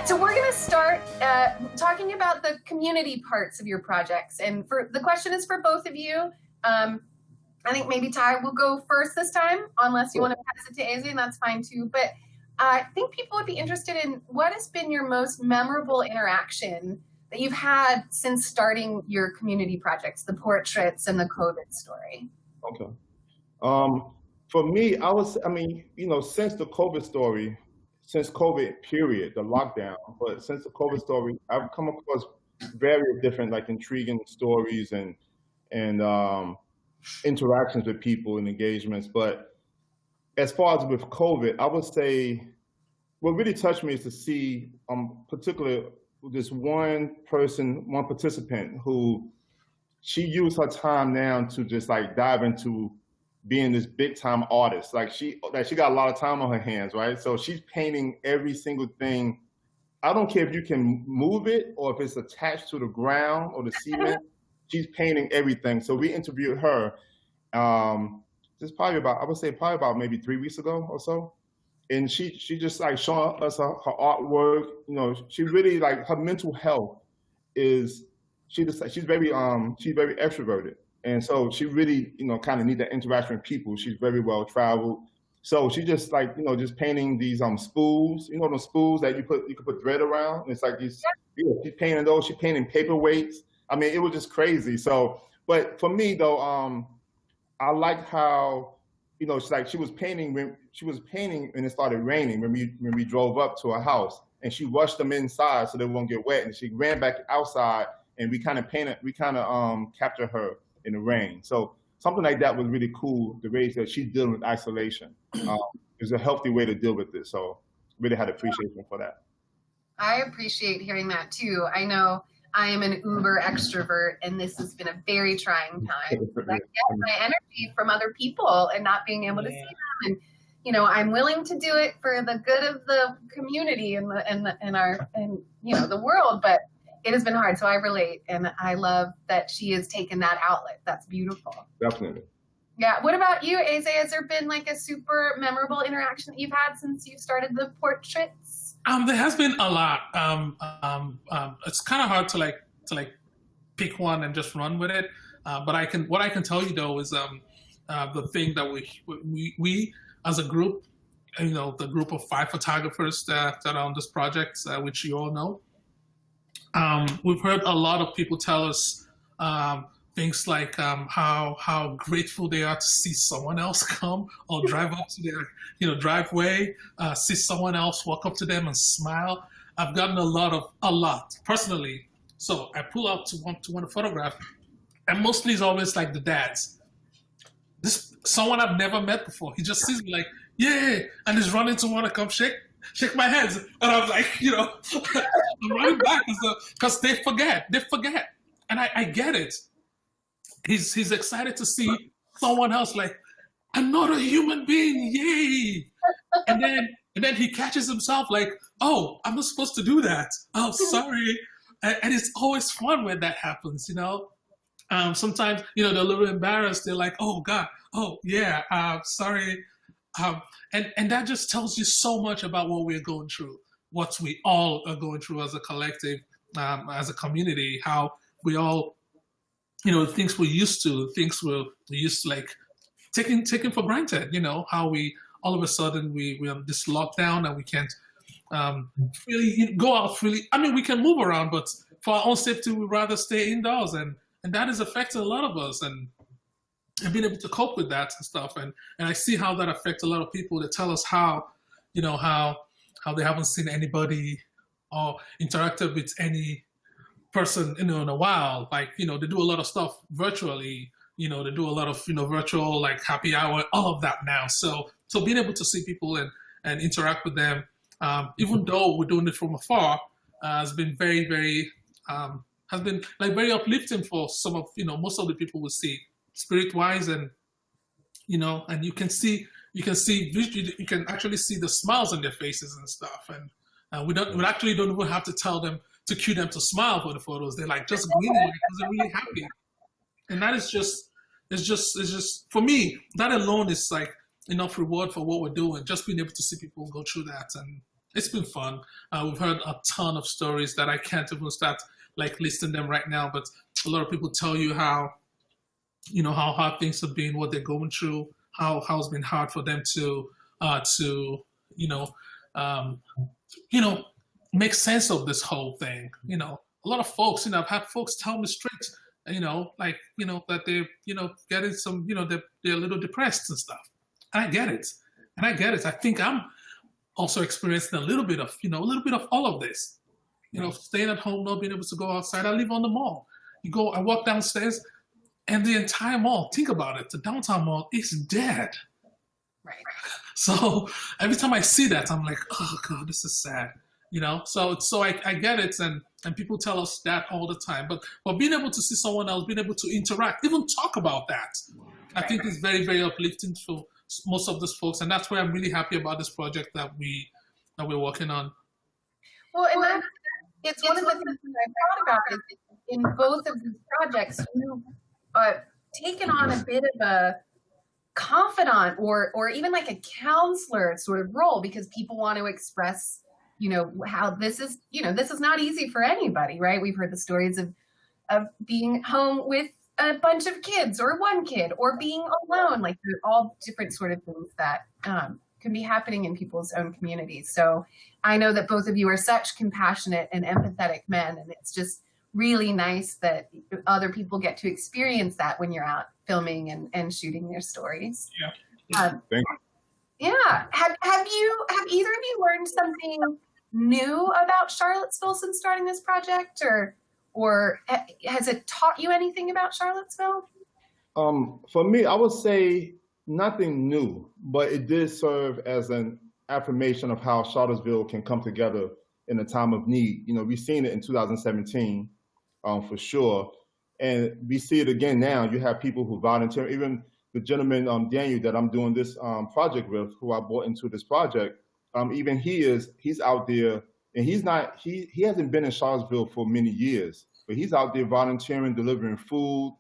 So we're going to start talking about the community parts of your projects. And the question is for both of you. I think maybe Ty will go first this time, unless you want to pass it to Azy, and that's fine too. But I think people would be interested in what has been your most memorable interaction that you've had since starting your community projects, the portraits and the COVID story. Okay. For me, since the COVID story, since COVID period, the lockdown, but since the COVID story, I've come across various different intriguing stories and interactions with people and engagements. But as far as with COVID, I would say what really touched me is to see particularly this one participant who she used her time now to just dive into being this big time artist. She got a lot of time on her hands, right? So she's painting every single thing. I don't care if you can move it or if it's attached to the ground or the cement. She's painting everything. So we interviewed her probably about maybe 3 weeks ago or so. And she just showing us her artwork. She really her mental health is she's very extroverted. And so she really, kind of need that interaction with people. She's very well traveled. So she just just painting these spools, the spools that you can put thread around. It's these, she's painting those, she's painting paperweights. I mean, it was just crazy. So, but for me though, I like how, she was painting and it started raining when we drove up to her house, and she rushed them inside so they won't get wet. And she ran back outside and we kind of captured her in the rain. So something like that was really cool, the way that she's dealing with isolation. It's a healthy way to deal with this. So really had appreciation for that. I appreciate hearing that too. I know I am an uber extrovert, and this has been a very trying time. I get my energy from other people and not being able to see them. And, I'm willing to do it for the good of the community and the world, but it has been hard. So I relate, and I love that she has taken that outlet. That's beautiful. Definitely. Yeah. What about you, Azy? Has there been a super memorable interaction that you've had since you've started the portraits? There has been a lot. It's kind of hard to pick one and just run with it. But what I can tell you though is the thing that we as a group, the group of 5 photographers that are on this project, which you all know. We've heard a lot of people tell us things like how grateful they are to see someone else come or drive up to their driveway, see someone else walk up to them and smile. I've gotten a lot personally. So I pull out to want to photograph, and mostly it's always the dads. Someone I've never met before. He just sees me yeah, and he's running to want to come shake my hands, and I'm I'm running back because they forget, and I get it. He's excited to see someone else, another human being, yay! And then he catches himself oh, I'm not supposed to do that. Oh, sorry. And it's always fun when that happens, Sometimes they're a little embarrassed. They're oh God, oh yeah, sorry. And that just tells you so much about what we're going through, what we all are going through as a collective, as a community, how we all, things we're used to, things we're used to taking for granted, how we all of a sudden we have this lockdown and we can't really go out freely. I mean, we can move around, but for our own safety, we'd rather stay indoors, and that has affected a lot of us, and being able to cope with that and stuff. And I see how that affects a lot of people that tell us how they haven't seen anybody or interacted with any person, in a while. They do a lot of stuff virtually, they do a lot of, virtual, happy hour, all of that now. So being able to see people and interact with them, even though we're doing it from afar, has been very, very, very uplifting for some of, most of the people we see. Spirit-wise, and and you can actually see the smiles on their faces and stuff, and we actually don't even have to tell them to cue them to smile for the photos. They're just gleaming because they're really happy, and that is it's just for me, that alone is enough reward for what we're doing. Just being able to see people go through that It's been fun. We've heard a ton of stories that I can't even start like listing them right now, but a lot of people tell you how, how hard things have been, what they're going through, how it's been hard for them to you know, um, you know, make sense of this whole thing. A lot of folks, I've had folks tell me straight, that they're, getting some, they're a little depressed and stuff. And I get it. I think I'm also experiencing a little bit of all of this. Staying at home, not being able to go outside. I live on the mall. I walk downstairs, and the entire mall, think about it, the downtown mall is dead. Right. So every time I see that, I'm like, oh God, this is sad. So I get it, and people tell us that all the time. But being able to see someone else, being able to interact, even talk about that, I think is very, very uplifting for most of these folks, and that's why I'm really happy about this project that we're working on. Well, and it's one of the things that I thought about is in both of these projects, you've taken on a bit of a confidant or even like a counselor sort of role, because people want to express, how this is not easy for anybody, right? We've heard the stories of being home with a bunch of kids or one kid or being alone, like they're all different sort of things that can be happening in people's own communities. So I know that both of you are such compassionate and empathetic men, and it's just really nice that other people get to experience that when you're out filming and shooting their stories. Yeah. Thank you. Yeah. Have either of you learned something new about Charlottesville since starting this project, or has it taught you anything about Charlottesville? For me, I would say nothing new, but it did serve as an affirmation of how Charlottesville can come together in a time of need. We've seen it in 2017, for sure. And we see it again now. You have people who volunteer, even the gentleman, Daniel, that I'm doing this project with, who I brought into this project. Even he's out there, and he hasn't been in Charlottesville for many years, but he's out there volunteering, delivering food,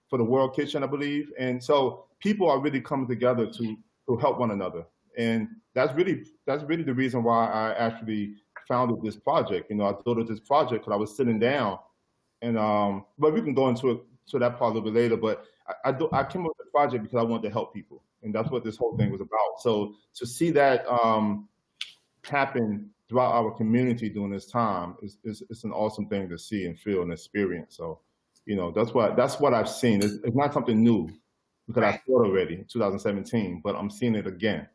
for the World Kitchen, I believe. And so people are really coming together to help one another. And that's really the reason why I actually founded this project. I thought of this project because I was sitting down, and but we can go into that part a little bit later. But I came up with the project because I wanted to help people, and that's what this whole thing was about. So to see that happen throughout our community during this time is an awesome thing to see and feel and experience. So that's what I've seen. It's not something new, because I saw it already in 2017, but I'm seeing it again.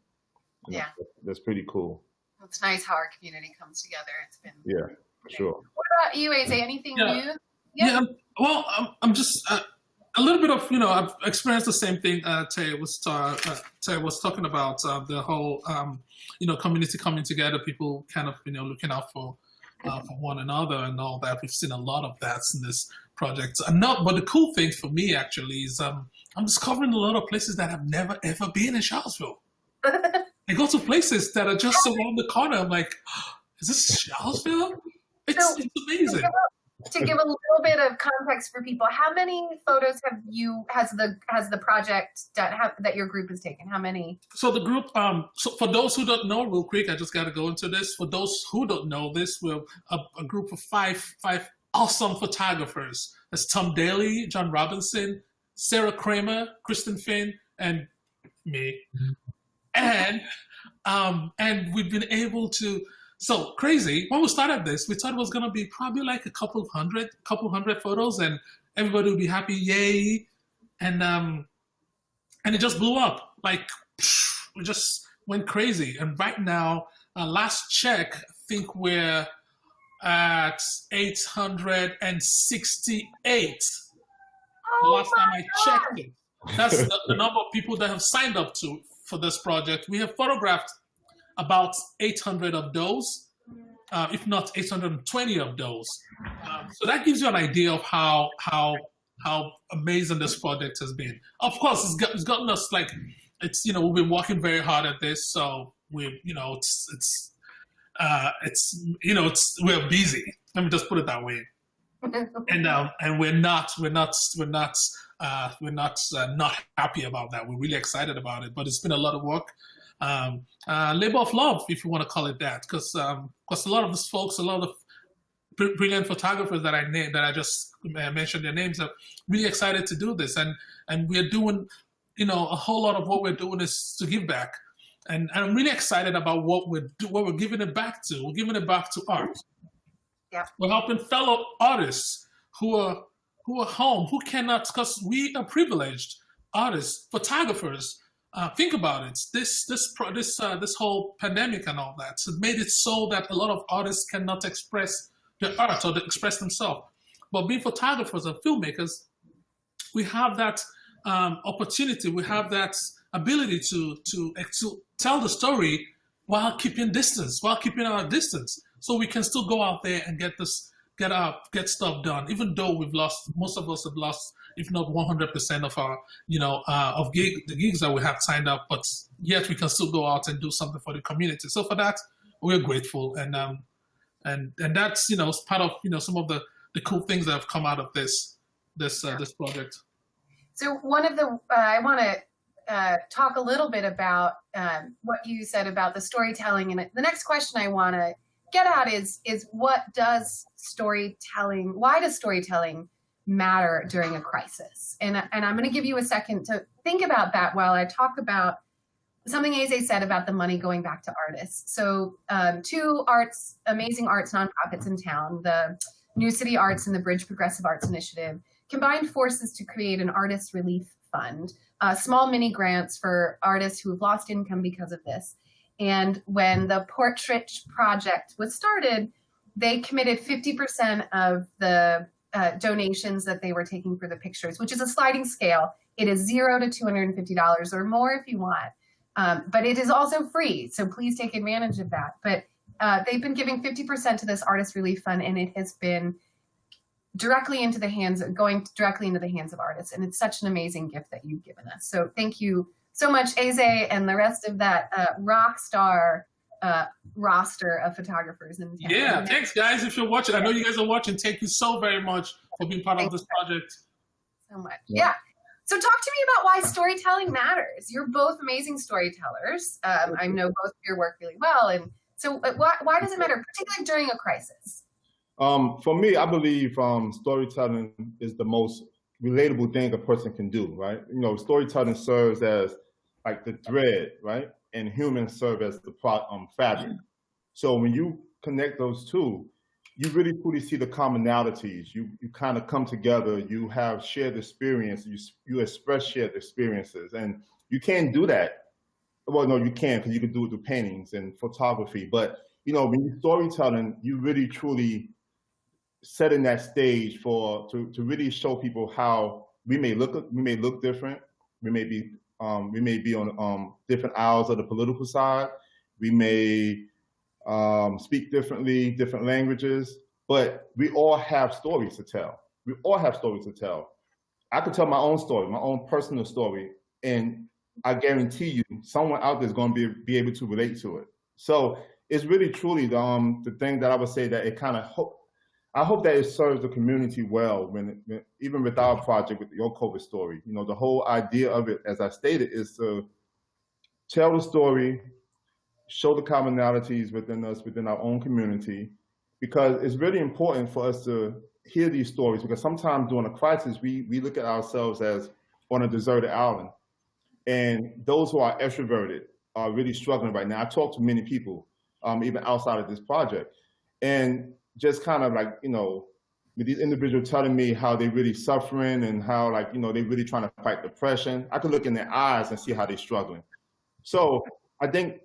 Yeah, that's pretty cool. It's nice how our community comes together. It's been for sure. What about you, Eze? Anything new? Yeah. Well, I'm just a little bit of I've experienced the same thing. Tay was talking about the whole community coming together. People kind of looking out for one another and all that. We've seen a lot of that in this project. But the cool thing for me actually is I'm discovering a lot of places that I've never ever been in Charlottesville. I go to places that are just around the corner. I'm like, oh, is this Charlottesville? It's amazing. To give a little bit of context for people, how many photos has the project that your group has taken? How many? So the group, so for those who don't know, real quick, I just got to go into this. For those who don't know this, we're a group of five awesome photographers. That's Tom Daly, John Robinson, Sarah Kramer, Kristen Finn, and me. And we've been able to. So crazy. When we started this, we thought it was going to be probably like a couple hundred photos, and everybody would be happy, yay. And it just blew up. Like, we just went crazy. And right now, last check, I think we're at 868. The last time I checked it. That's the number of people that have signed up for this project. We have photographed about 800 of those, if not 820 of those. So that gives you an idea of how amazing this project has been. Of course, it's gotten us we've been working very hard at this, so we're busy. Let me just put it that way. And we're not not happy about that. We're really excited about it, but it's been a lot of work. labor of love, if you want to call it that, because a lot of these folks, a lot of brilliant photographers that I just mentioned their names, are really excited to do this, and we're doing, a whole lot of what we're doing is to give back, and I'm really excited about what we're giving it back to. We're giving it back to art. Yeah, we're helping fellow artists who are home, who cannot, because we are privileged artists, photographers. Think about it. This whole pandemic and all that, so it made it so that a lot of artists cannot express their art or express themselves. But being photographers and filmmakers, we have that opportunity. We have that ability to tell the story while keeping our distance, so we can still go out there and get stuff done. Even though most of us have lost, if not 100% of our, the gigs that we have signed up, but yet we can still go out and do something for the community. So for that, we're grateful, and that's part of some of the cool things that have come out of this project. So one of the I want to talk a little bit about what you said about the storytelling, and the next question I want to get at is why does storytelling matter during a crisis? And I'm going to give you a second to think about that while I talk about something Eze said about the money going back to artists. So two amazing arts nonprofits in town, the New City Arts and the Bridge Progressive Arts Initiative, combined forces to create an artist relief fund, small mini grants for artists who have lost income because of this. And when the Portrait Project was started, they committed 50% of the donations that they were taking for the pictures, which is a sliding scale. It is $0 to $250 or more if you want. But it is also free, so please take advantage of that. But they've been giving 50% to this artist relief fund, and it has been going directly into the hands of artists. And it's such an amazing gift that you've given us. So thank you so much, Eze, and the rest of that rock star roster of photographers in town. Yeah, thanks, guys. If you're watching, I know you guys are watching. Thank you so very much for being part of this project. So much. Yeah. So talk to me about why storytelling matters. You're both amazing storytellers. I know both of your work really well. And so why does it matter, particularly during a crisis? For me, I believe storytelling is the most relatable thing a person can do, right? Storytelling serves as like the thread, right? And humans serve as the fabric. So when you connect those two, you really truly see the commonalities. You kind of come together. You have shared experience. You express shared experiences, and you can't do that. Well, no, you can, because you can do it through paintings and photography. But when you're storytelling, you really truly setting that stage to really show people how we may look different. We may be on different aisles of the political side. We may speak differently, different languages, but we all have stories to tell. We all have stories to tell. I could tell my own story, my own personal story, and I guarantee you someone out there is going to be able to relate to it. So it's really truly the thing that I would say that it kind of I hope that it serves the community well even with our project, with your COVID story. The whole idea of it, as I stated, is to tell the story, show the commonalities within us, within our own community, because it's really important for us to hear these stories, because sometimes during a crisis, we look at ourselves as on a deserted island. And those who are extroverted are really struggling right now. I talk to many people, even outside of this project, and just kind of like, with these individuals telling me how they're really suffering and how they're really trying to fight depression. I can look in their eyes and see how they're struggling. So I think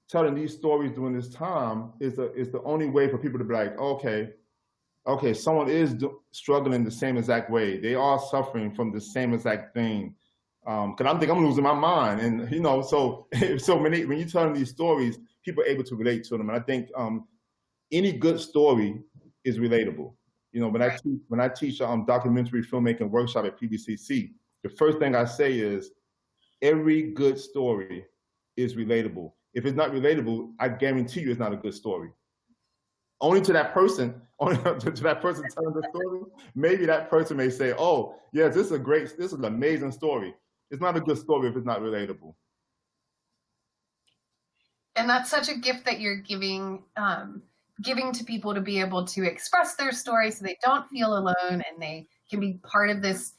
telling these stories during this time is the only way for people to be like, okay, someone is struggling the same exact way. They are suffering from the same exact thing. Because I'm losing my mind, and so when you're telling these stories, people are able to relate to them. And I think any good story is relatable. When I teach a documentary filmmaking workshop at PBCC, the first thing I say is every good story is relatable. If it's not relatable, I guarantee you it's not a good story. Only to that person, telling the story, maybe that person may say, "Oh, yes, this is an amazing story." It's not a good story if it's not relatable. And that's such a gift that you're giving to people to be able to express their story so they don't feel alone and they can be part of this,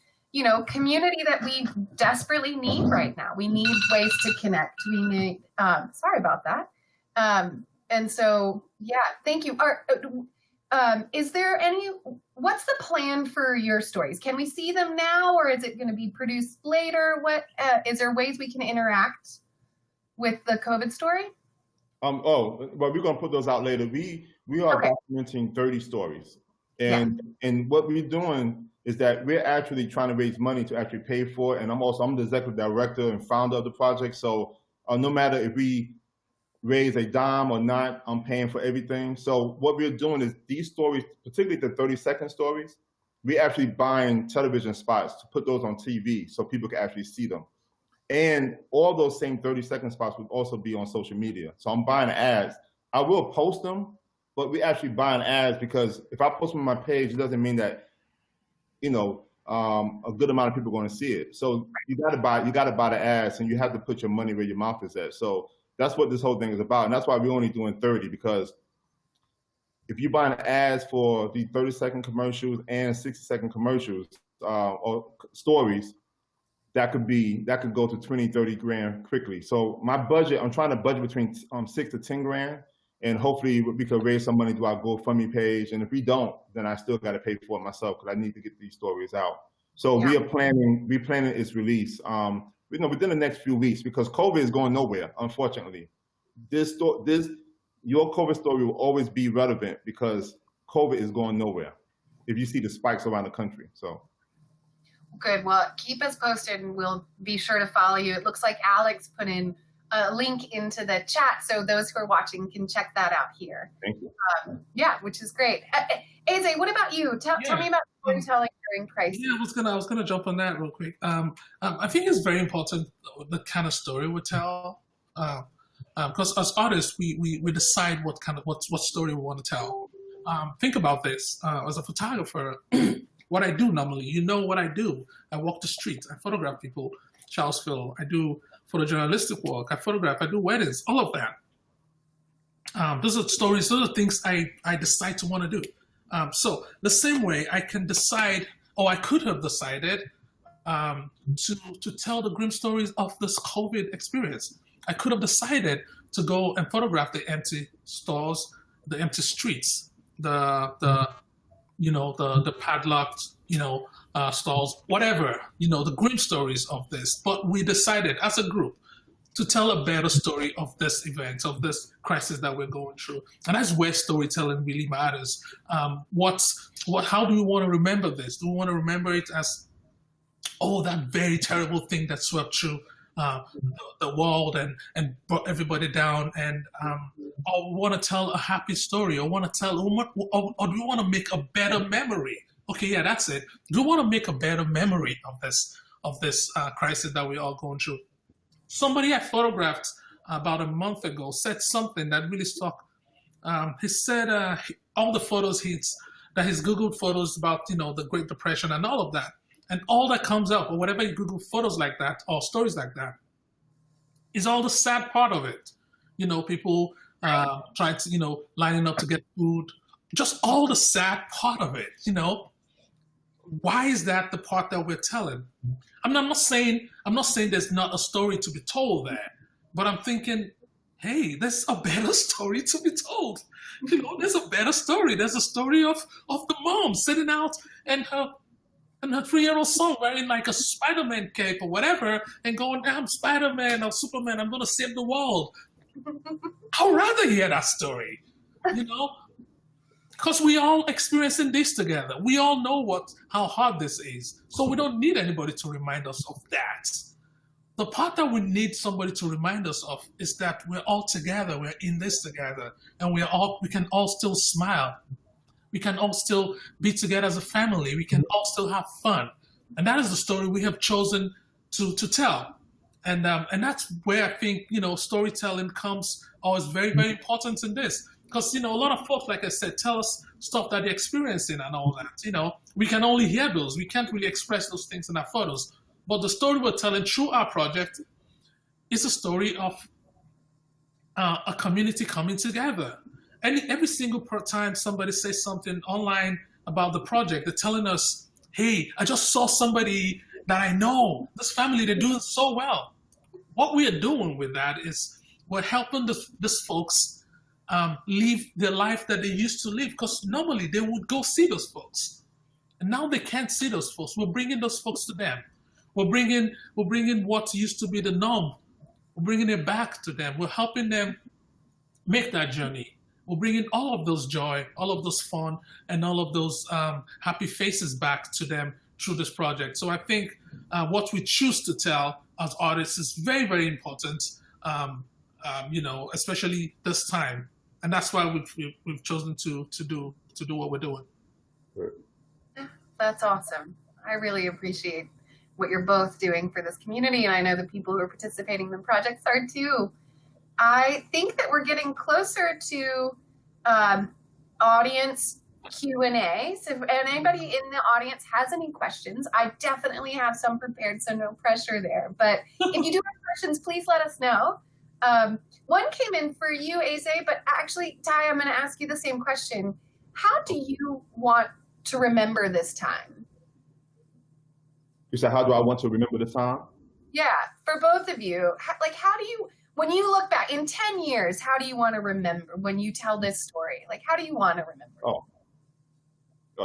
community that we desperately need right now. We need ways to connect. We need, sorry about that. And so, yeah, thank you. Is there what's the plan for your stories? Can we see them now, or is it going to be produced later? Is there ways we can interact with the COVID story? Well, we're going to put those out later. We are documenting 30 stories. And what we're doing is that we're actually trying to raise money to actually pay for it. And I'm the executive director and founder of the project. So no matter if we raise a dime or not, I'm paying for everything. So what we're doing is these stories, particularly the 30-second stories, we're actually buying television spots to put those on TV so people can actually see them. And all those same 30-second spots would also be on social media. So I'm buying ads. I will post them, but we're actually buying ads because if I post them on my page, it doesn't mean that, a good amount of people are going to see it. So you got to buy the ads, and you have to put your money where your mouth is at. So that's what this whole thing is about. And that's why we're only doing 30, because if you're buying ads for the 30-second commercials and 60-second commercials or stories, that could go to 20, 30 grand quickly. So my budget, I'm trying to budget between 6 to 10 grand, and hopefully we could raise some money to our GoFundMe page. And if we don't, then I still got to pay for it myself because I need to get these stories out. So we're planning its release, within the next few weeks, because COVID is going nowhere, unfortunately. Your COVID story will always be relevant because COVID is going nowhere if you see the spikes around the country. So. Good. Well, keep us posted and we'll be sure to follow you. It looks like Alex put in a link into the chat, so those who are watching can check that out here. Thank you. Yeah, which is great. Aze, what about you? Tell me about storytelling during crisis. Yeah, I was gonna jump on that real quick. I think it's very important the kind of story we tell, because as artists we decide what story we want to tell. Think about this. As a photographer, what I do normally, what I do. I walk the streets. I photograph people. Charlottesville. I do photojournalistic work. I do weddings. All of that. Those are stories. Those are things I decide to want to do. So the same way I can decide, or I could have decided, to tell the grim stories of this COVID experience. I could have decided to go and photograph the empty stores, the empty streets, the padlocked, stalls, whatever, the grim stories of this. But we decided as a group to tell a better story of this event, of this crisis that we're going through. And that's where storytelling really matters. How do we want to remember this? Do we want to remember it as, that very terrible thing that swept through the world and brought everybody down, and or we want to tell a happy story, or do we want to make a better memory? Okay, yeah, that's it. Do we want to make a better memory of this crisis that we're all going through? Somebody I photographed about a month ago said something that really stuck. He said all the photos he's Googled photos about the Great Depression and all of that. And all that comes up, or whatever you Google photos like that or stories like that, is all the sad part of it. People trying to, lining up to get food, just all the sad part of it. Why is that the part that we're telling? I'm not saying there's not a story to be told there, but I'm thinking, hey, there's a better story to be told. There's a better story. There's a story of the mom sitting out and her 3-year-old son wearing like a Spider-Man cape or whatever and going, I'm Spider-Man or Superman, I'm going to save the world. I'd rather hear that story, because we all experiencing this together. We all know how hard this is. So we don't need anybody to remind us of that. The part that we need somebody to remind us of is that we're all together, we're in this together, and we can all still smile. We can all still be together as a family. We can all still have fun. And that is the story we have chosen to tell. And that's where I think, storytelling is very, very important in this. Because, a lot of folks, like I said, tell us stuff that they're experiencing and all that. We can only hear those. We can't really express those things in our photos. But the story we're telling through our project is a story of a community coming together. And every single time somebody says something online about the project, they're telling us, hey, I just saw somebody that I know, this family, they're doing so well. What we are doing with that is we're helping these folks live the life that they used to live, because normally they would go see those folks. And now they can't see those folks. We're bringing those folks to them. We're bringing what used to be the norm. We're bringing it back to them. We're helping them make that journey. We're bringing all of those joy, all of those fun, and all of those happy faces back to them through this project. So I think what we choose to tell as artists is very, very important, especially this time. And that's why we've chosen to do what we're doing. That's awesome. I really appreciate what you're both doing for this community, and I know the people who are participating in the projects are too. I think that we're getting closer to audience Q&A. So if anybody in the audience has any questions, I definitely have some prepared, so no pressure there. But if you do have questions, please let us know. One came in for you, Eze, but actually, Ty, I'm going to ask you the same question. How do you want to remember this time? You said, how do I want to remember this time? Yeah, for both of you. How do you, when you look back in 10 years, how do you want to remember when you tell this story? Like, how do you want to remember? Oh,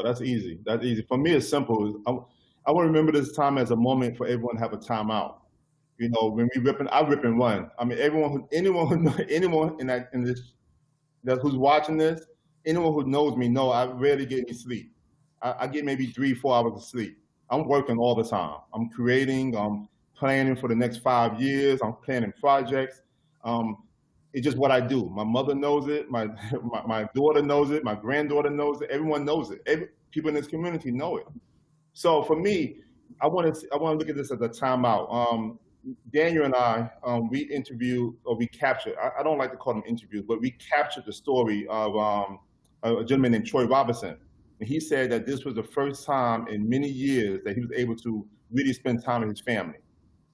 that's easy. That's easy. For me, it's simple. I want to remember this time as a moment for everyone to have a time out. You know, when we I rip and run. I mean, anyone in this who's watching this, anyone who knows me know I rarely get any sleep. I get maybe 3-4 hours of sleep. I'm working all the time. I'm creating. I'm planning for the next 5 years. I'm planning projects. It's just what I do. My mother knows it. My daughter knows it. My granddaughter knows it. Everyone knows it. People in this community know it. So for me, I want to look at this as a timeout. Daniel and I, we interviewed, or we captured, I don't like to call them interviews, but we captured the story of a gentleman named Troy Robinson. And he said that this was the first time in many years that he was able to really spend time with his family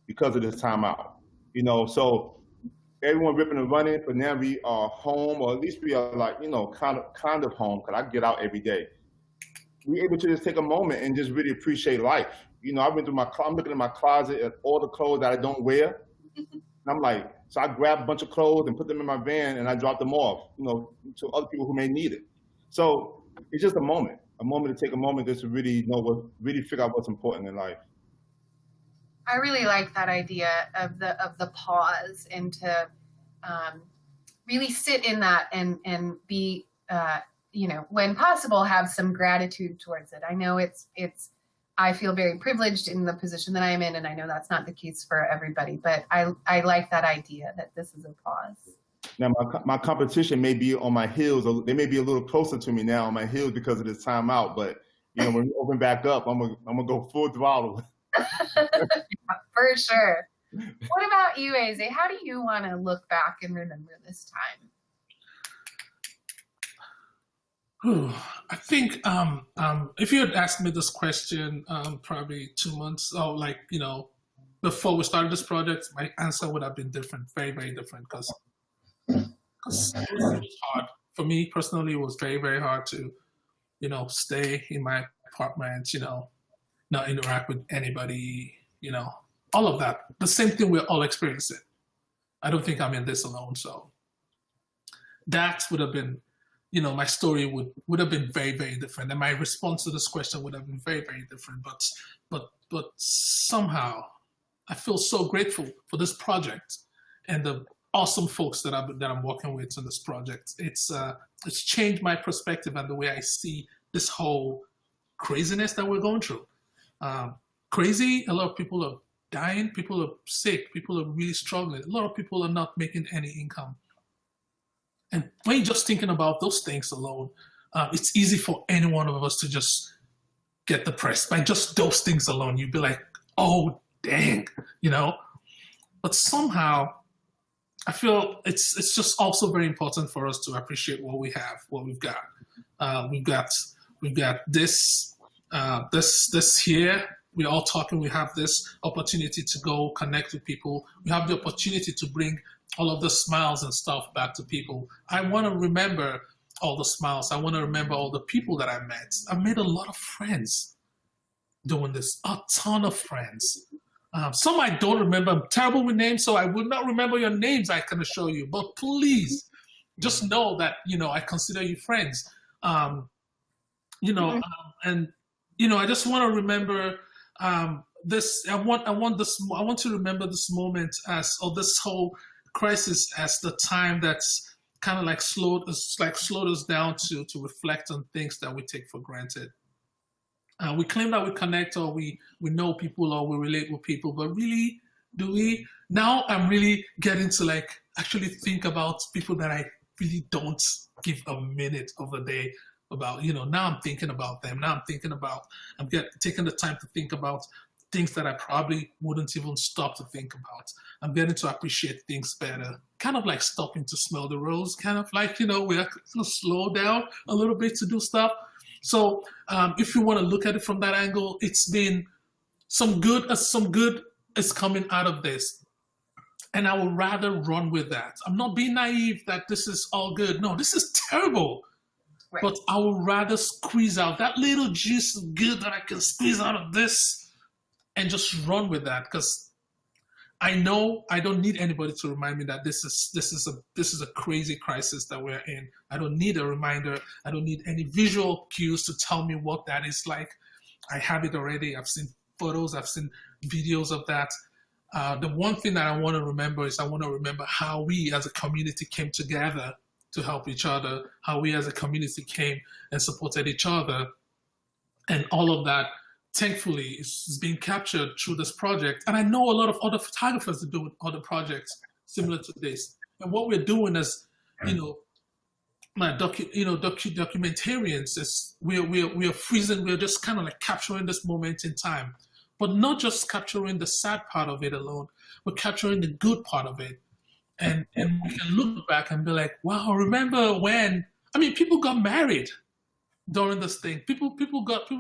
because of this timeout. You know, so everyone ripping and running, but now we are home, or at least we are like, you know, kind of home, because I get out every day. We're able to just take a moment and just really appreciate life. You know, I'm looking at my closet at all the clothes that I don't wear. And I'm like, so I grab a bunch of clothes and put them in my van and I drop them off, you know, to other people who may need it. So it's just a moment to take a moment just to really really figure out what's important in life. I really like that idea of the pause, and to really sit in that and be, you know, when possible, have some gratitude towards it. I know I feel very privileged in the position that I am in, and I know that's not the case for everybody, but I like that idea that this is a pause. Now, my competition may be on my heels. They may be a little closer to me now on my heels because of this timeout, but you know, when we open back up, I'm gonna go full throttle. For sure. What about you, Eze? How do you want to look back and remember this time? I think if you had asked me this question probably 2 months, or like, you know, before we started this project, my answer would have been different, very, very different, because it was hard. For me personally, it was very, very hard to, you know, stay in my apartment, you know, not interact with anybody, you know, all of that. The same thing we're all experiencing. I don't think I'm in this alone. So that would have been, you know, my story would have been very, very different. And my response to this question would have been very, very different. But somehow I feel so grateful for this project and the awesome folks that I'm working with on this project. It's changed my perspective and the way I see this whole craziness that we're going through. Crazy, a lot of people are dying, people are sick, people are really struggling. A lot of people are not making any income. And when you're just thinking about those things alone, it's easy for any one of us to just get depressed by just those things alone. You'd be like, oh, dang, you know? But somehow, I feel it's just also very important for us to appreciate what we have, what we've got. We've got this here. We're all talking. We have this opportunity to go connect with people. We have the opportunity to bring all of the smiles and stuff back to people. I want to remember all the smiles. I want to remember all the people that I met. I made a lot of friends doing this, a ton of friends. Some I don't remember. I'm terrible with names, so I would not remember your names, I can assure you. But please, just know that, I consider you friends. And, I just want to remember this. I want to remember this moment or this whole crisis as the time that's kind of like slowed us down to reflect on things that we take for granted. We claim that we connect or we know people or we relate with people, but really, do we? Now I'm really getting to actually think about people that I really don't give a minute of the day about. Now I'm thinking about them. Now I'm taking the time to think about things that I probably wouldn't even stop to think about. I'm getting to appreciate things better. Kind of like stopping to smell the rose. Kind of like, we have to slow down a little bit to do stuff. So if you want to look at it from that angle, it's been some good is coming out of this. And I would rather run with that. I'm not being naive that this is all good. No, this is terrible. Right. But I would rather squeeze out that little juice of good that I can squeeze out of this and just run with that, because I know I don't need anybody to remind me that this is a crazy crisis that we're in. I don't need a reminder. I don't need any visual cues to tell me what that is like. I have it already. I've seen photos. I've seen videos of that. The one thing that I want to remember is I want to remember how we as a community came together to help each other, how we as a community came and supported each other. And all of that, thankfully, is being captured through this project. And I know a lot of other photographers are doing other projects similar to this. And what we're doing as, documentarians is we're freezing, we're just kind of like capturing this moment in time. But not just capturing the sad part of it alone, but capturing the good part of it. And we can look back and be like, wow, remember when, people got married during this thing. People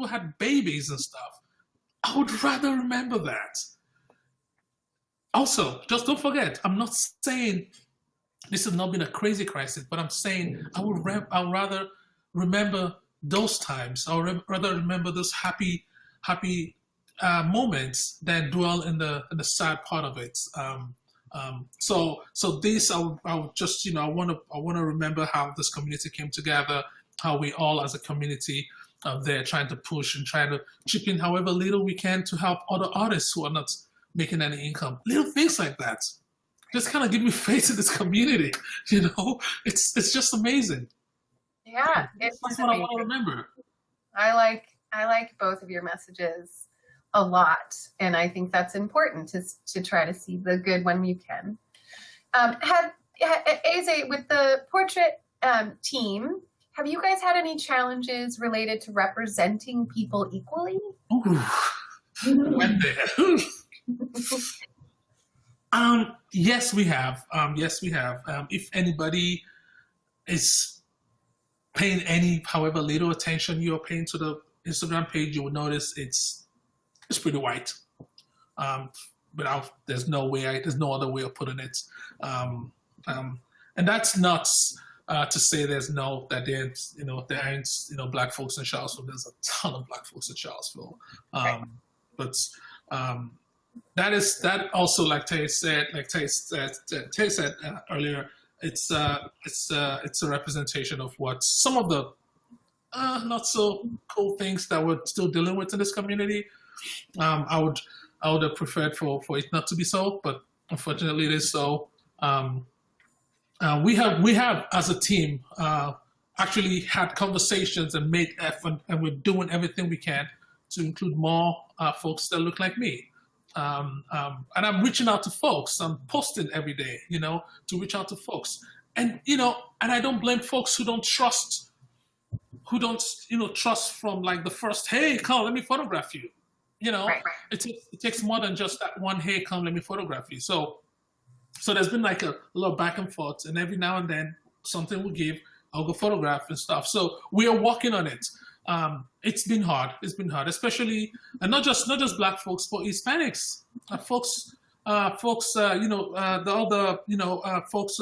had babies and stuff. I would rather remember that. Also, just don't forget, I'm not saying this has not been a crazy crisis, but I'm saying I would rather remember those times. I would rather remember those happy moments than dwell in the sad part of it. So this I would just I want to remember how this community came together, how we all as a community are there trying to push and try to chip in however little we can to help other artists who are not making any income. Little things like that just kind of give me faith in this community. It's just amazing. Yeah, that's what I want to remember. I like both of your messages a lot, and I think that's important to try to see the good when you can. Eze, with the portrait team, have you guys had any challenges related to representing people equally? When there. Yes, we have. If anybody is paying however little attention you're paying to the Instagram page, you will notice it's pretty white. But there's no other way of putting it. And that's not to say there aren't black folks in Charlottesville. There's a ton of black folks in Charlottesville. But that also, like Tay said earlier, it's a representation of what some of the not so cool things that we're still dealing with in this community. I would have preferred for it not to be so, but unfortunately it is so. We have as a team actually had conversations and made effort, and we're doing everything we can to include more folks that look like me. And I'm reaching out to folks. I'm posting every day, to reach out to folks. And and I don't blame folks who don't trust from like the first, hey, come, let me photograph you. Right. It takes more than just that one, hey, come, let me photograph you. So there's been like a little back and forth, and every now and then something will give, I'll go photograph and stuff. So we are working on it. It's been hard, especially, and not just black folks, but Hispanics, folks folks, all the folks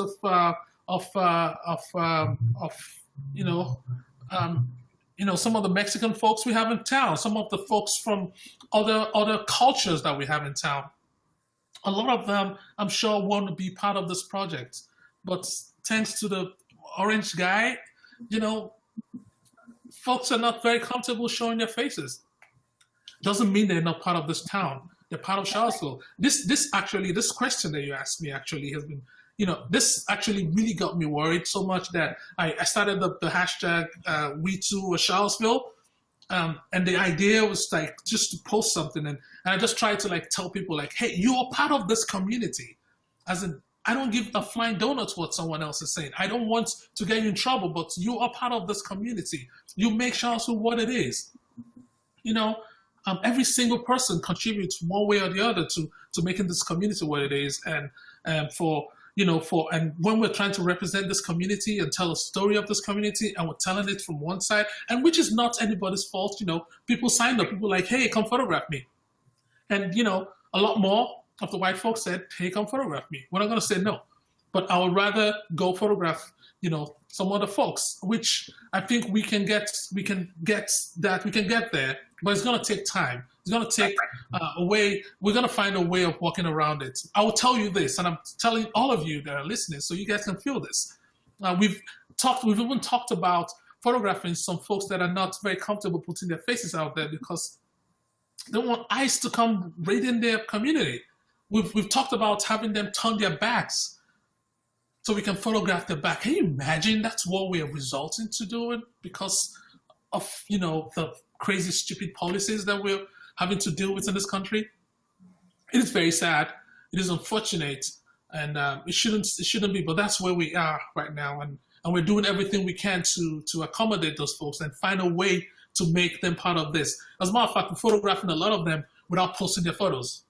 some of the Mexican folks we have in town, some of the folks from other cultures that we have in town. A lot of them, I'm sure, want to be part of this project, but thanks to the orange guy, folks are not very comfortable showing their faces. Doesn't mean they're not part of this town. They're part of Charlottesville. This question that you asked me actually has been, this actually really got me worried so much that I started the hashtag #WeToo and the idea was like just to post something and I just tried to like tell people like, hey, you are part of this community. As in, I don't give a flying donut to what someone else is saying. I don't want to get you in trouble, but you are part of this community. You make Charlottesville what it is. Every single person contributes one way or the other to making this community what it is. And when we're trying to represent this community and tell a story of this community and we're telling it from one side, and which is not anybody's fault, people signed up, people like, hey, come photograph me. And, a lot more of the white folks said, hey, come photograph me. We're not going to say no, but I would rather go photograph, some other folks, which I think we can get there, but it's going to take time. It's going to take a way. We're going to find a way of working around it. I will tell you this, and I'm telling all of you that are listening, so you guys can feel this. We've even talked about photographing some folks that are not very comfortable putting their faces out there because they want eyes to come right in their community. We've talked about having them turn their backs so we can photograph their back. Can you imagine that's what we are resulting to doing because of the crazy, stupid policies that we're having to deal with in this country? It is very sad. It is unfortunate, and it shouldn't be. But that's where we are right now, and we're doing everything we can to accommodate those folks and find a way to make them part of this. As a matter of fact, we're photographing a lot of them without posting their photos.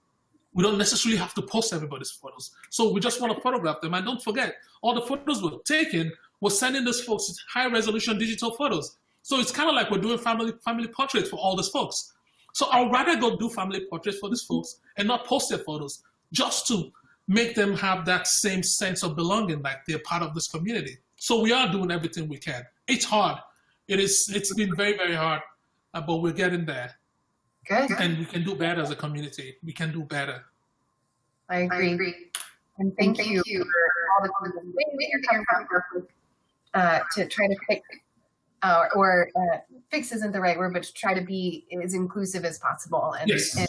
We don't necessarily have to post everybody's photos. So we just want to photograph them. And don't forget, all the photos we're taking, we're sending those folks high-resolution digital photos. So it's kind of like we're doing family portraits for all these folks. So I'd rather go do family portraits for these folks and not post their photos just to make them have that same sense of belonging, like they're part of this community. So we are doing everything we can. It's hard. It's been very, very hard, but we're getting there. Good. And we can do better as a community. We can do better. I agree. And thank you for all the ways you're coming from to try to fix, fix isn't the right word, but to try to be as inclusive as possible. And, yes. And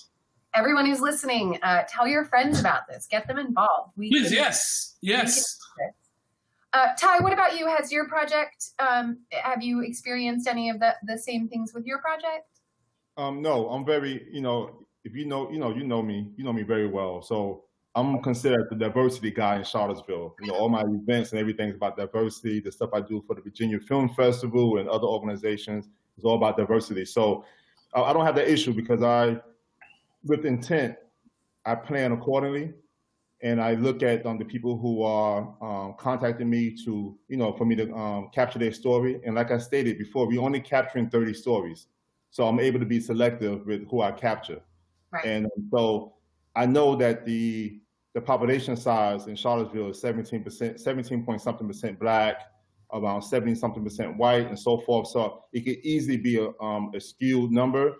everyone who's listening, tell your friends about this. Get them involved. Please, yes. Ty, what about you? Has your project, have you experienced any of the same things with your project? No, I'm very, if you know me very well. So I'm considered the diversity guy in Charlottesville. All my events and everything is about diversity. The stuff I do for the Virginia Film Festival and other organizations is all about diversity. So I don't have that issue because with intent, I plan accordingly. And I look at the people who are contacting me to, for me to capture their story. And like I stated before, we're only capturing 30 stories. So I'm able to be selective with who I capture. Right. And so I know that the population size in Charlottesville is 17 point something percent Black, around 70 something percent white, and so forth. So it could easily be a skewed number.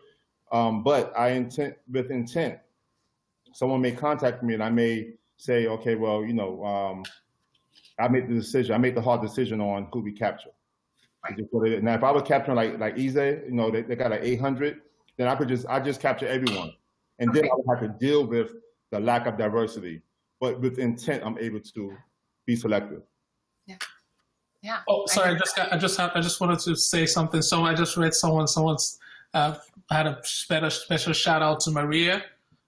But with intent, someone may contact me and I may say, okay, well, I make the hard decision on who we capture. Right. Now, if I was capturing like Eze, they got like 800, then I just capture everyone. And then I would have to deal with the lack of diversity. But with intent, I'm able to be selective. Yeah. Oh, sorry. I just wanted to say something. So I just read someone's had a special shout out to Maria.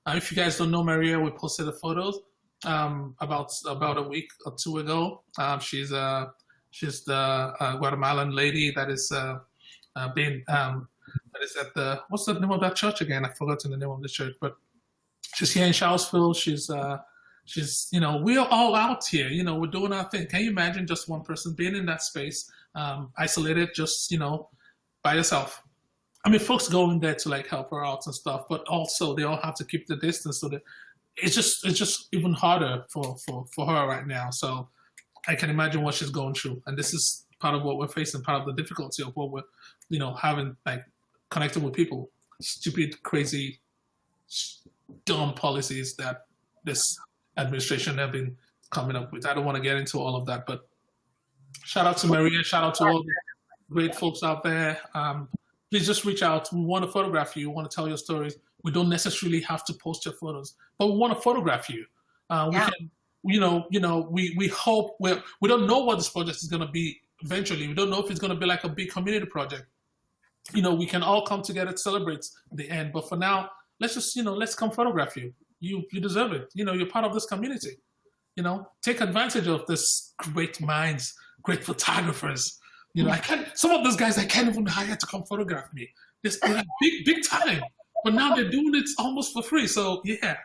If you guys don't know Maria, we posted the photos about a week or two ago. She's the Guatemalan lady that is that is at what's the name of that church again? I've forgotten the name of the church, but she's here in Charlottesville. She's we're all out here, we're doing our thing. Can you imagine just one person being in that space, isolated, just, by yourself? I mean, folks go in there to like help her out and stuff, but also they all have to keep the distance so that it's just even harder for her right now. So I can imagine what she's going through, and this is part of what we're facing, part of the difficulty of what we're, having, like, connecting with people. Stupid, crazy, dumb policies that this administration have been coming up with. I don't want to get into all of that, but shout out to Maria, shout out to all the great folks out there. Please just reach out. We want to photograph you. We want to tell your stories. We don't necessarily have to post your photos, but we want to photograph you. We can, we hope, we don't know what this project is going to be eventually. We don't know if it's going to be like a big community project. We can all come together to celebrate the end. But for now, let's just, let's come photograph you. You deserve it. You're part of this community. Take advantage of this great minds, great photographers. Some of those guys I can't even hire to come photograph me. They're like big time. But now they're doing it almost for free. So yeah.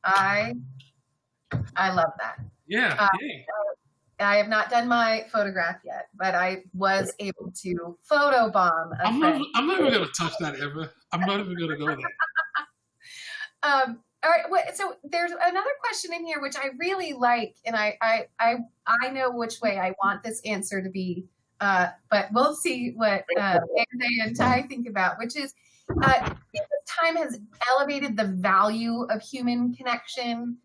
I love that. Yeah. I have not done my photograph yet, but I was able to photobomb a friend. I'm not even going to touch that ever. I'm not even going to go there. All right. So there's another question in here which I really like, and I know which way I want this answer to be, but we'll see what Andy and Ty think about, which is, time has elevated the value of human connection.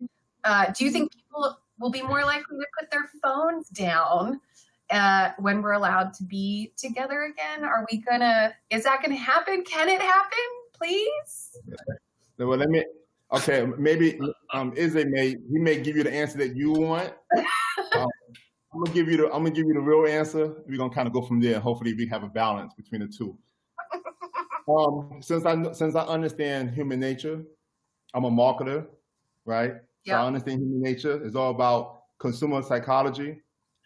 Do you think people will be more likely to put their phones down when we're allowed to be together again? Is that gonna happen? Can it happen, please? Well, maybe Izzy may give you the answer that you want. I'm gonna give you the real answer. We're gonna kind of go from there. Hopefully we have a balance between the two. Since I understand human nature, I'm a marketer, right? Yeah. So I understand human nature. It's all about consumer psychology.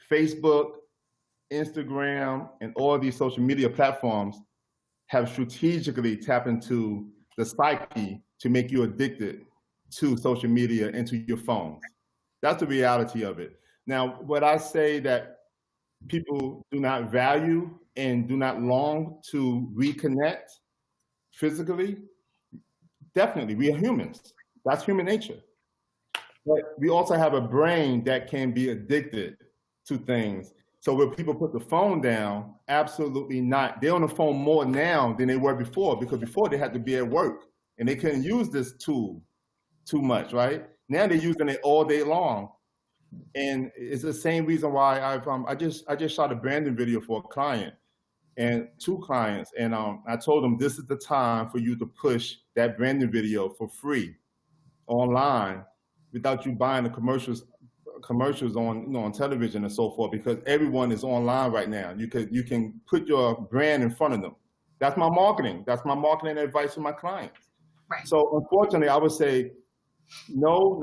Facebook, Instagram, and all these social media platforms have strategically tapped into the psyche to make you addicted to social media and to your phones. That's the reality of it. Now, what I say that people do not value and do not long to reconnect physically, definitely, we are humans. That's human nature. But we also have a brain that can be addicted to things. So when people put the phone down, absolutely not. They're on the phone more now than they were before, because before they had to be at work and they couldn't use this tool too much, right? Now they're using it all day long. And it's the same reason why I just shot a branding video for a client and two clients. And I told them this is the time for you to push that branding video for free online without you buying the commercials on on television and so forth, because everyone is online right now. You can put your brand in front of them. That's my marketing. That's my marketing advice to my clients. Right. So unfortunately, I would say no,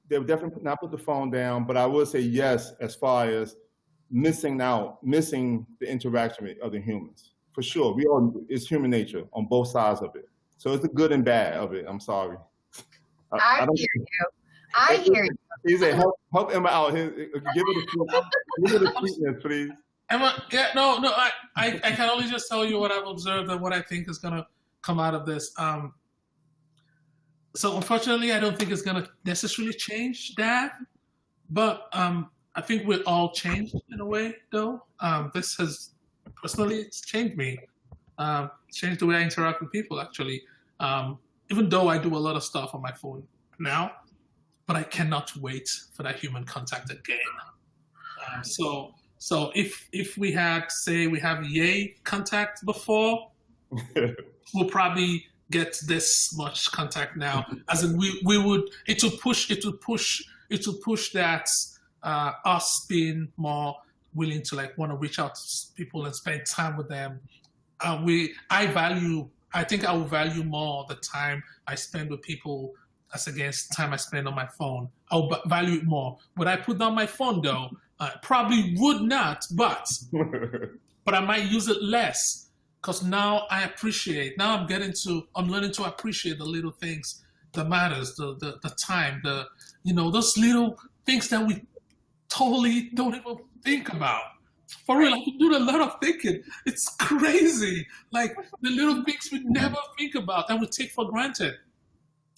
they'll definitely not put the phone down, but I would say yes as far as missing the interaction of the humans. For sure. It's human nature on both sides of it. So it's the good and bad of it. I'm sorry. I hear you. He said, help Emma out. Give it a sweetness, please. Emma, yeah, no, I can only just tell you what I've observed and what I think is going to come out of this. So unfortunately, I don't think it's going to necessarily change that, but I think we're all changed in a way, though. This has, personally, it's changed me. Changed the way I interact with people, actually. Even though I do a lot of stuff on my phone now, but I cannot wait for that human contact again. So if we had, say, we have Yay contact before, we'll probably get this much contact now. As in, we would, it will push that us being more willing to want to reach out to people and spend time with them. I think I will value more the time I spend with people as against time I spend on my phone. I'll value it more. Would I put down my phone though? Probably would not, but I might use it less, because now I'm learning to appreciate the little things that matters, the time, those little things that we totally don't even think about. For real, I do a lot of thinking. It's crazy. Like the little things we never think about and we take for granted.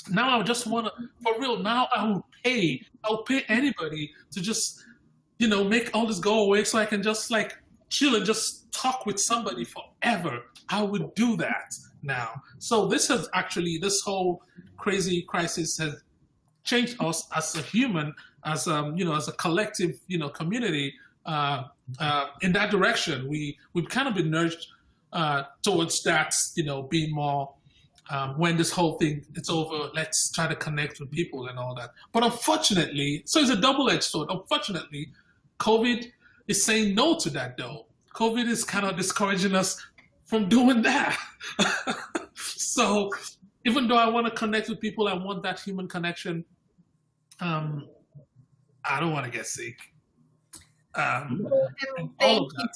Now I just want to, for real, now I'll pay anybody to just, make all this go away so I can just like chill and just talk with somebody forever. I would do that now. So this whole crazy crisis has changed us as a human, as as a collective, community, in that direction. We've kind of been nudged towards that, being more, when this whole thing it's over, let's try to connect with people and all that. But unfortunately, so it's a double-edged sword. Unfortunately, COVID is saying no to that, though. COVID is kind of discouraging us from doing that. So even though I want to connect with people, I want that human connection. I don't want to get sick. And all of that.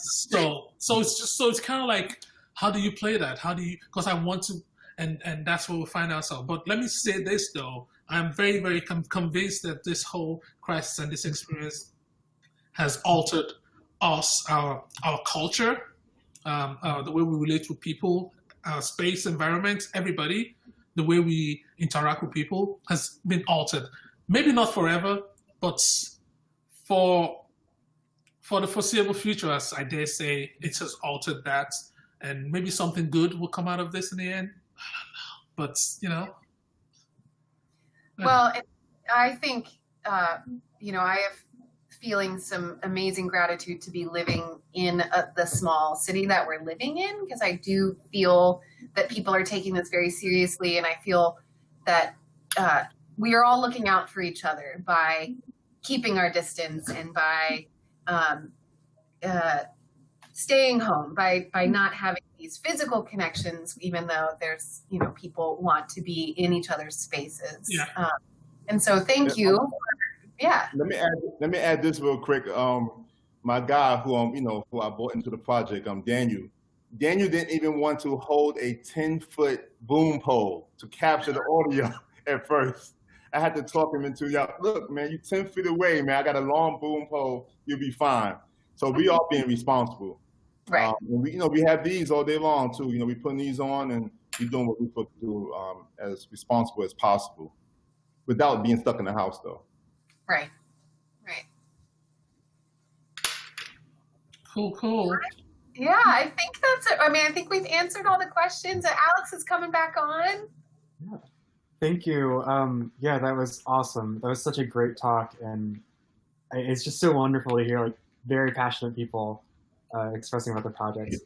So it's kind of like, how do you play that? Because I want to, and that's where we find ourselves. But let me say this though, I'm very, very convinced that this whole crisis and this experience has altered us, our culture, the way we relate with people, our space, environment, everybody, the way we interact with people has been altered. Maybe not forever, but for the foreseeable future, as I dare say, it has altered that, and maybe something good will come out of this in the end. I don't know, but Well, I think I have feeling some amazing gratitude to be living in the small city that we're living in, because I do feel that people are taking this very seriously, and I feel that we are all looking out for each other by keeping our distance and by staying home, by not having these physical connections, even though there's, people want to be in each other's spaces. Yeah. And so thank you. Yeah. Let me add this real quick. My guy who who I brought into the project, Daniel didn't even want to hold a 10-foot boom pole to capture the audio at first. I had to talk him into, look, man, you 10 feet away, man. I got a long boom pole. You'll be fine. So we are being responsible. Right. And we have these all day long too. We putting these on and we doing what we're supposed to do as responsible as possible, without being stuck in the house though. Right. Cool. Yeah, I think that's it. I mean, I think we've answered all the questions. Alex is coming back on. Yeah. Thank you. Yeah, that was awesome. That was such a great talk, and it's just so wonderful to hear very passionate people expressing about the project.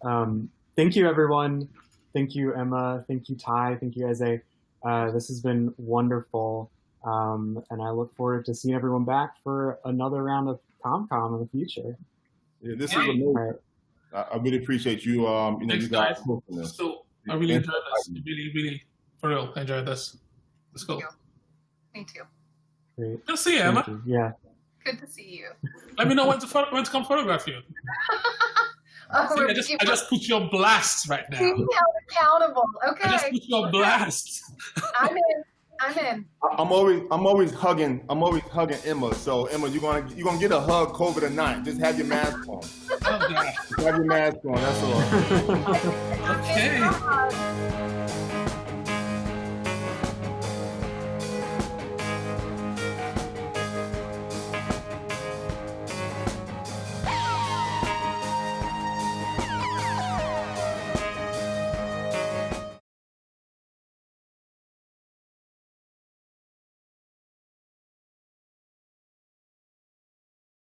Thank you, everyone. Thank you, Emma. Thank you, Ty. Thank you, Eze. This has been wonderful, and I look forward to seeing everyone back for another round of ComCom in the future. Yeah, this is amazing. Right. I really appreciate you. Thanks, you guys. So I really enjoyed this. Really, for real, enjoyed this. Let's go. Me too. Great. Good to see you, Emma. You. Yeah. Good to see you. Let me know when to come photograph you. I just put you on blast right now. Being held accountable. Okay. I just put you on blast. I'm in. I'm always hugging Emma. So Emma, you're gonna get a hug COVID or not. Just have your mask on. Oh, God. Just have your mask on. That's all. Okay.